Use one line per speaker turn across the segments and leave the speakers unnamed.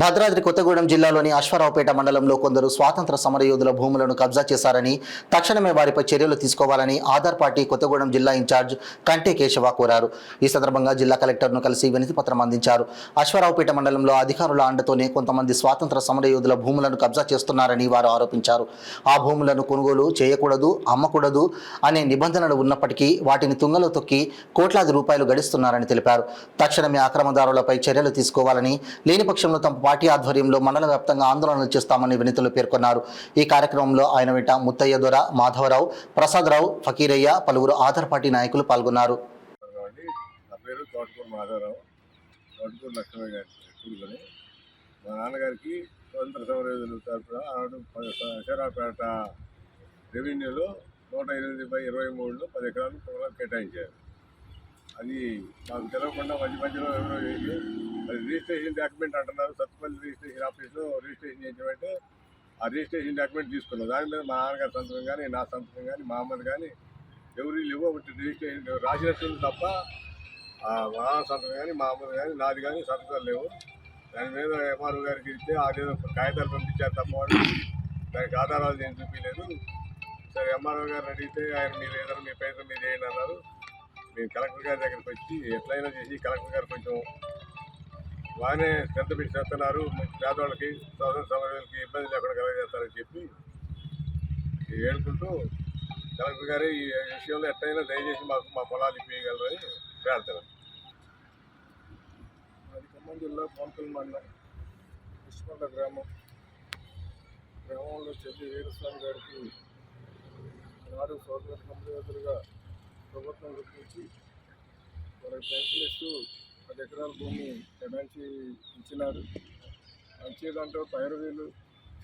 భద్రాద్రి కొత్తగూడెం జిల్లాలోని అశ్వారావుపేట మండలంలో కొందరు స్వాతంత్ర సమరయోధుల భూములను కబ్జా చేశారని, తక్షణమే వారిపై చర్యలు తీసుకోవాలని ఆధార్ పార్టీ కొత్తగూడెం జిల్లా ఇన్ఛార్జ్ కంటే కేశవ కోరారు. ఈ సందర్భంగా జిల్లా కలెక్టర్ను కలిసి వినతి పత్రం అందించారు. అశ్వారావుపేట మండలంలో అధికారుల అండతోనే కొంతమంది స్వాతంత్ర సమరయోధుల భూములను కబ్జా చేస్తున్నారని వారు ఆరోపించారు. ఆ భూములను కొనుగోలు చేయకూడదు, అమ్మకూడదు అనే నిబంధనలు ఉన్నప్పటికీ వాటిని తుంగలో తొక్కి కోట్లాది రూపాయలు గడిస్తున్నారని తెలిపారు. తక్షణమే అక్రమదారులపై చర్యలు తీసుకోవాలని, లేని పక్షంలో తమ పార్టీ ఆధ్వర్యంలో మండల వ్యాప్తంగా ఆందోళనలు చేస్తామని వినతిలో పేర్కొన్నారు. ఈ కార్యక్రమంలో ఆయన వెంట ముత్తయ్య దొర, మాధవరావు, ప్రసాదరావు, ఫకీరయ్య, పలువురు ఆధార్ పార్టీ నాయకులు పాల్గొన్నారు.
మా నాన్నగారికి స్వతంత్ర సమరయోధుల తరఫున అశ్వారావుపేట రెవెన్యూలో 108/23లో 10 ఎకరాలు పొలం కేటాయించారు. అది మాకు తెలవకుండా మధ్య మధ్యలో ఎవరో వేసి అది రిజిస్ట్రేషన్ డాక్యుమెంట్ అంటున్నారు. సత్తుపల్లి రిజిస్ట్రేషన్ ఆఫీస్లో రిజిస్ట్రేషన్ చేయించమంటే ఆ రిజిస్ట్రేషన్ డాక్యుమెంట్ తీసుకున్నాం. దాని మీద మా నాన్నగారి సంతకం కానీ, నా సంతకం కానీ, మా అమ్మది కానీ ఎవరు లేవో రిజిస్ట్రేషన్ రాసినట్టుంది తప్ప మా సంతకం కానీ, మా అమ్మది కానీ, నాది కానీ సంతకాలు లేవు. దాని మీద ఎంఆర్ఓ గారికి ఇస్తే అదేదో కాగితాలు పంపించారు తప్ప వాళ్ళు దానికి ఆధారాలు ఏం చూపించలేదు. సరే ఎంఆర్ఓ గారిని అడిగితే ఆయన మీరు ఏదైనా మీ ప్రయత్నం మీరు చేయండి అన్నారు. మేము కలెక్టర్ గారి దగ్గరికి వచ్చి ఎట్లయినా చేసి కలెక్టర్ గారు కొంచెం బాగానే శ్రద్ధ పెట్టి చేస్తున్నారు, పేదవాళ్ళకి స్వాతంత్ర సమరయోధులకి ఇబ్బంది లేకుండా కలగజేస్తారని చెప్పి ఏడుకుంటూ కలెక్టర్ గారు ఈ విషయంలో ఎట్లయినా దయచేసి మాకు మా పొలాలు ఇప్పించగలరని ప్రార్థన. అది ఖమ్మం జిల్లా కోంపల్లి మండలం కృష్ణకొండ గ్రామంలో చెల్లి వీరస్వామి గారికి నాడు స్వాతంత్ర సమరయోధులుగా ప్రభుత్వం గుర్తించి వాళ్ళకి పెన్షన్ ఇస్తూ 10 ఎకరాల భూమి కేటాయించి ఇచ్చినారు. వచ్చే దాంట్లో పైరవీలు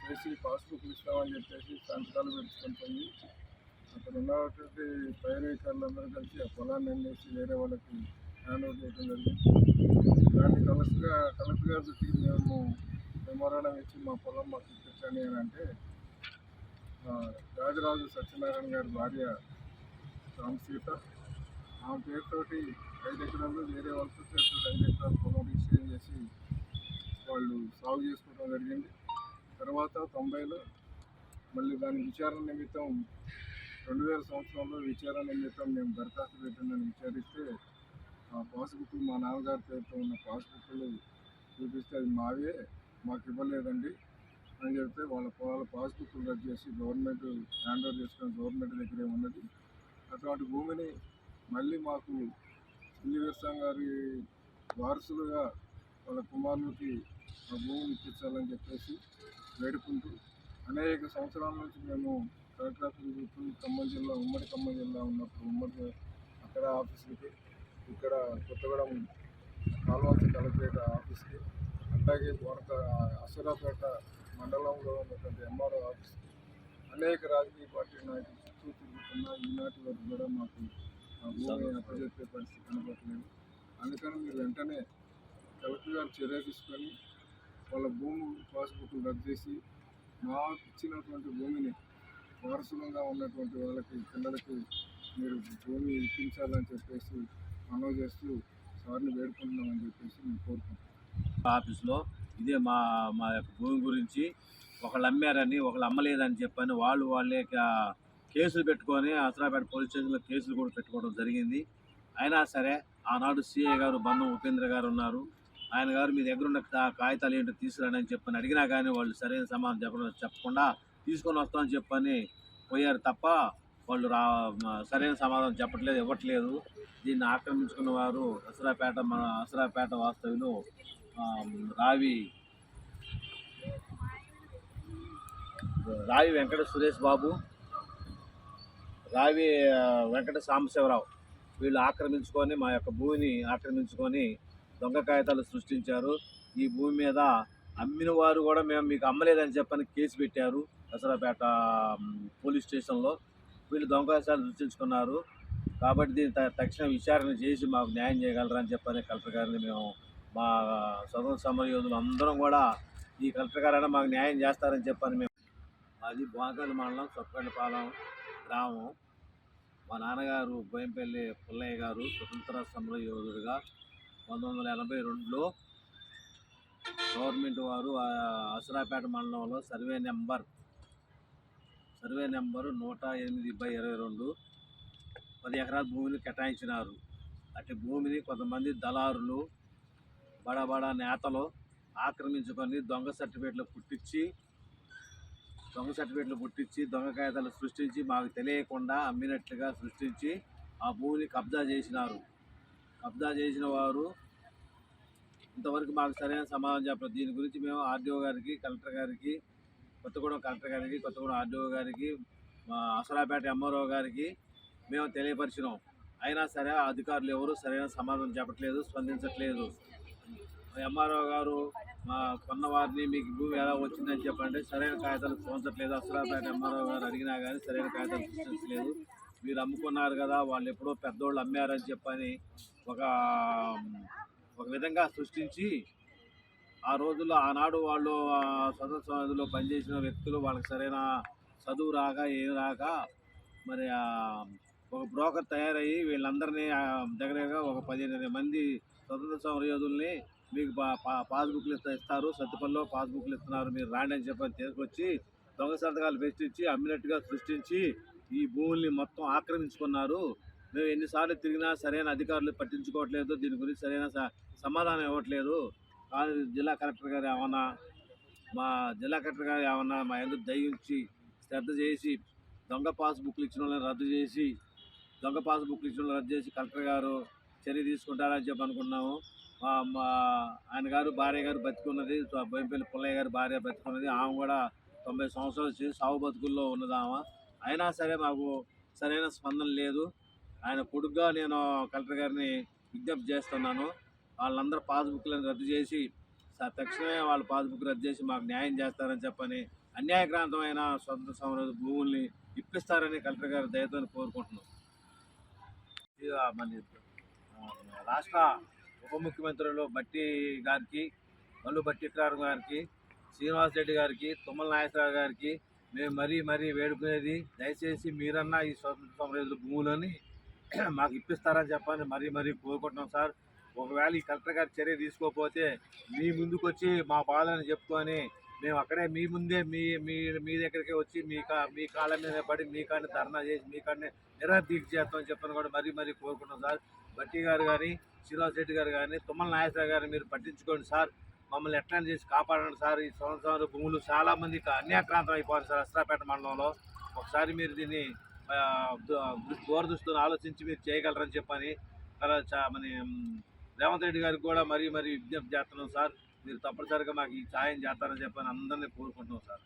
చేసి పాస్బుక్లు ఇస్తామని చెప్పేసి సంతకాలు పెట్టుకొని పోయి అక్కడ ఉన్నటువంటి పైరవీకారులందరూ కలిసి ఆ పొలాన్ని అమ్మేసి వేరే వాళ్ళకి హ్యాండ్ ఓవర్ చేయడం జరిగింది. దాన్ని కలెక్టర్ గారి దృష్టికి మేము మెమోరాండం ఇచ్చి మా పొలం మాకు ఇప్పించండి అని అంటే రాజరాజు సత్యనారాయణ గారి భార్య రామసీత ఆమె పేరుతోటి 5 ఎకరాలు వేరే వాళ్ళతో చేస్తూ 5 ఎకరాలు పొలం రిజిస్ట్రేషన్ చేసి వాళ్ళు సాగు చేసుకోవడం జరిగింది. తర్వాత 90లో మళ్ళీ దాని విచారణ నిమిత్తం 2000 సంవత్సరంలో విచారణ నిమిత్తం మేము దరఖాస్తు పెట్టిందని విచారిస్తే ఆ పాస్బుక్లు మా నాన్నగారి పేరుతో ఉన్న పాస్బుక్లు చూపిస్తే అది మావే, మాకు ఇవ్వలేదండి అని చెప్తే వాళ్ళ పొలాల పాస్బుక్లు రద్దు చేసి గవర్నమెంట్ హ్యాండ్ ఓవర్ చేసుకుని గవర్నమెంట్ దగ్గరే ఉన్నది. అటువంటి భూమిని మళ్ళీ మాకు చెల్లి వీరస్వామి గారి వారసులుగా వాళ్ళ కుమారులకి ఆ భూమిని ఇప్పించాలని చెప్పేసి వేడుకుంటూ అనేక సంవత్సరాల నుంచి మేము కలెక్టర్ ఆఫీస్ ఖమ్మం జిల్లా ఉమ్మడి ఖమ్మం జిల్లా ఉన్నప్పుడు ఉమ్మడి అక్కడ ఆఫీసులకి, ఇక్కడ కొత్తగూడెం కాల్వంచ కలెక్టరేట్ ఆఫీస్కి, అలాగే అశ్వారావుపేట మండలంలో ఉన్నటువంటి ఎంఆర్ఓ ఆఫీస్కి అనేక రాజకీయ పార్టీ నాయకులు చుట్టూ తిరుగుతున్నా ఈనాటి వరకు కూడా మాకు ఆ భూమి అప్పచెప్పే పరిస్థితి కనపడలేదు. అందుకని మీరు వెంటనే కలెక్టర్ గారు చర్య తీసుకొని వాళ్ళ భూమి పాస్బుక్లు రద్దు చేసి మాకు ఇచ్చినటువంటి భూమిని వారసులంగా ఉన్నటువంటి వాళ్ళకి పిల్లలకి మీరు భూమి ఇప్పించాలని చెప్పేసి మనవి చేస్తూ సార్ని వేడుకుంటున్నామని చెప్పేసి మేము కోరుకుంటున్నాం.
ఆఫీస్లో ఇదే మా మా యొక్క భూమి గురించి ఒకళ్ళు అమ్మారని ఒకళ్ళు అమ్మలేదని చెప్పని వాళ్ళే కేసులు పెట్టుకొని అశ్వారావుపేట పోలీస్ స్టేషన్లో కేసులు కూడా పెట్టుకోవడం జరిగింది. అయినా సరే ఆనాడు సిఐ గారు బంధం ఉపేంద్ర గారు ఉన్నారు. ఆయన గారు మీ దగ్గర ఉన్న కాగితాలు ఏంటో తీసుకురండి అని చెప్పని అడిగినా కానీ వాళ్ళు సరైన సమాధానం చెప్పకుండా తీసుకొని వస్తామని చెప్పని పోయారు తప్ప వాళ్ళు సరైన సమాధానం చెప్పట్లేదు, ఇవ్వట్లేదు. దీన్ని ఆక్రమించుకున్న వారు అశ్వారావుపేట వాస్తవ్యులు రావి వెంకట సురేష్ బాబు, రావి వెంకట సాంబశివరావు వీళ్ళు ఆక్రమించుకొని మా యొక్క భూమిని ఆక్రమించుకొని దొంగ కాగితాలు సృష్టించారు. ఈ భూమి మీద అమ్మిన వారు కూడా మేము మీకు అమ్మలేదని చెప్పని కేసు పెట్టారు అశ్వారావుపేట పోలీస్ స్టేషన్లో. వీళ్ళు దొంగ కాగితాలు సృష్టించుకున్నారు కాబట్టి దీన్ని తక్షణ విచారణ చేసి మాకు న్యాయం చేయగలరని చెప్పని కలెక్టర్ గారిని మేము మా స్వతంత్ర సమరయోధులు అందరం కూడా ఈ కలెక్టర్ గారైనా మాకు న్యాయం చేస్తారని చెప్పని మేము. అది బోనకల్లి మండలం సొప్పకొండపాలెం గ్రామం. మా నాన్నగారు బోయంపల్లి పుల్లయ్య గారు స్వతంత్ర సమరయోధుడిగా 1982లో గవర్నమెంట్ వారు అసరాపేట మండలంలో సర్వే నెంబర్ 108/22 10 ఎకరాల భూమిని కేటాయించినారు. అట్టి భూమిని కొంతమంది దళారులు బడా నేతలు ఆక్రమించుకొని దొంగ సర్టిఫికేట్లు పుట్టించి దొంగ కాగితాలు సృష్టించి మాకు తెలియకుండా అమ్మినట్లుగా సృష్టించి ఆ భూమిని కబ్జా చేసినారు. కబ్జా చేసిన వారు ఇంతవరకు మాకు సరైన సమాధానం చెప్పలేదు. దీని గురించి మేము ఆర్డీఓ గారికి, కలెక్టర్ గారికి, కొత్తగూడెం కలెక్టర్ గారికి, కొత్తగూడెం ఆర్డీఓ గారికి, మా అసరాపేట ఎంఆర్ఓ గారికి మేము తెలియపరిచినాం. అయినా సరే ఆ అధికారులు ఎవరు సరైన సమాధానం చెప్పట్లేదు, స్పందించట్లేదు. ఎంఆర్ఓ గారు మా కొన్న వారిని మీకు భూమి ఎలా వచ్చిందని చెప్పంటే సరైన కాగితాలు చూపించట్లేదు. అసరాపేట ఎంఆర్ఓ గారు అడిగినా కానీ సరైన కాగితాలు సృష్టించలేదు. మీరు అమ్ముకున్నారు కదా, వాళ్ళు ఎప్పుడో పెద్దోళ్ళు అమ్మారని చెప్పని ఒక విధంగా సృష్టించి ఆ రోజుల్లో ఆనాడు వాళ్ళు స్వతంత్ర సమాజంలో పనిచేసిన వ్యక్తులు వాళ్ళకి సరైన చదువు రాక ఏం రాక మరి ఒక బ్రోకర్ తయారయ్యి వీళ్ళందరినీ దగ్గరగా ఒక 15 మంది స్వతంత్ర సమరయోధుల్ని మీకు పాస్బుక్లు ఇస్తారు, సత్తుపల్లిలో పాస్బుక్లు ఇస్తున్నారు, మీరు రాండి అని చెప్పని తీసుకొచ్చి దొంగ సంతకాలు పెట్టించి అమ్మినట్టుగా సృష్టించి ఈ భూముల్ని మొత్తం ఆక్రమించుకున్నారు. మేము ఎన్నిసార్లు తిరిగినా సరైన అధికారులు పట్టించుకోవట్లేదు, దీని గురించి సరైన సమాధానం ఇవ్వట్లేదు. జిల్లా కలెక్టర్ గారు ఏమన్నా మా ఎందుకు దయించి శ్రద్ధ చేసి దొంగ పాస్బుక్లు ఇచ్చిన వాళ్ళని రద్దు చేసి కలెక్టర్ గారు చర్య తీసుకుంటారని చెప్పి అనుకున్నాము. ఆయన గారు భార్య గారు బతికున్నది, బొంపల్లి పుల్లయ్య గారు భార్య బతికున్నది. ఆమె కూడా 90 సంవత్సరాలు చేసి సాగు బతుకుల్లో ఉన్నది ఆమె. అయినా సరే మాకు సరైన స్పందన లేదు. ఆయన కొడుకుగా నేను కలెక్టర్ గారిని విజ్ఞప్తి చేస్తున్నాను. వాళ్ళందరూ పాస్బుక్లను రద్దు చేసి తక్షణమే వాళ్ళ పాస్బుక్ రద్దు చేసి మాకు న్యాయం చేస్తారని చెప్పని అన్యాయక్రాంతమైన స్వతంత్ర సమర భూముల్ని ఇప్పిస్తారని కలెక్టర్ గారి దయతో కోరుకుంటున్నాం. మన రాష్ట్ర ఉప ముఖ్యమంత్రులు బట్టి గారికి, మల్లు బట్టి గారికి, శ్రీనివాస్ రెడ్డి గారికి, తుమ్మల నాగేశ్వరరావు గారికి మేము మరీ వేడుకునేది దయచేసి మీరన్నా ఈ స్వతంత్ర సమరయోధుల భూములని మాకు ఇప్పిస్తారని చెప్పని మరీ కోరుకుంటున్నాం సార్. ఒకవేళ ఈ కలెక్టర్ గారి చర్య తీసుకోకపోతే మీ ముందుకు వచ్చి మా బాధలను చెప్పుకొని మేము అక్కడే మీ ముందే మీ దగ్గరికి వచ్చి మీ కాళ్ళ మీద పడి మీ కాడిని ధర్నా చేసి మీ కాడిని నిరాదీక్ష చేస్తామని చెప్పని కూడా మరీ కోరుకుంటున్నాం సార్. బట్టి గారు కానీ, శ్రీనివాస్ రెడ్డి గారు కానీ, తుమ్మల నాగేశ్వరరావు గారిని మీరు పట్టించుకోండి సార్. మమ్మల్ని ఎట్లా చేసి కాపాడండి సార్. ఈ సంవత్సరం భూములు చాలామందికి అన్యాక్రాంతం అయిపోయింది సార్ అసరాపేట మండలంలో. ఒకసారి మీరు దీన్ని దూరదృష్టితో ఆలోచించి మీరు చేయగలరని చెప్పని మన రేవంత్ రెడ్డి గారికి కూడా మరీ విజ్ఞప్తి చేస్తున్నాం సార్. మీరు తప్పనిసరిగా మాకు ఈ సాయం చేస్తారని చెప్పని అందరినీ కోరుకుంటున్నాం సార్.